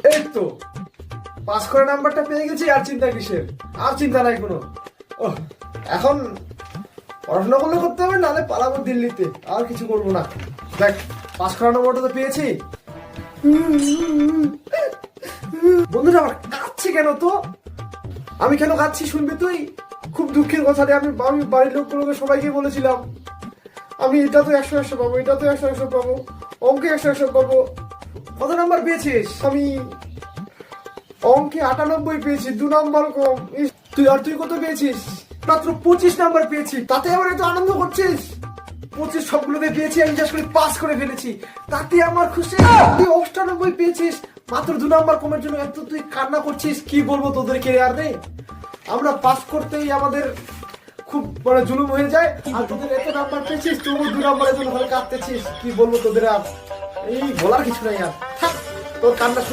এই তো পাস করে নাম্বারটা পেয়ে গেছি, আর চিন্তা কিসের? আর চিন্তা নাই কোনো। ও এখন পড়াশোনা করলে করতে হবে, নাহলে পালাবো দিল্লিতে, আর কিছু করবো না। দেখ পাস করার নম্বরটা তো পেয়েছি। বন্ধুরা আমার কাঁদছে কেন? তো আমি কেন কাঁদছি শুনবি তুই? খুব দুঃখের কথা রে। আমি বাড়ির লোকগুলোকে সবাইকে বলেছিলাম আমি এটা তো 100 পাবো, এটা তো 100 পাবো, অঙ্কে 100 পাবো। কত নাম্বার পেয়েছিস? আমি অঙ্কে 98 পেয়েছি, 2 নাম্বার কম। তুই কত পেয়েছিস? মাত্র 25 নাম্বার পেয়েছি, তাতে আবার এত আনন্দ করছিস? 25 সবগুলোতে পেয়েছি, আমি জাস্ট করে পাস করে ফেলেছি, তাতে আমার খুশি। তুই 98 পেয়েছিস, মাত্র 2 নাম্বার কমের জন্য এত তুই কান্না করছিস। কি বলবো তোদেরকে আর রে, আমরা পাস করতেই আমাদের খুব বড় জুলুম হয়ে যায়, আর তোদের এত নাম্বার পেয়েছিস তবু 2 নাম্বারের জন্য কাঁদতেছিস। কি বলবো তোদের আর, এই বলার কিছু নাই আর। থাক, তোর কান্না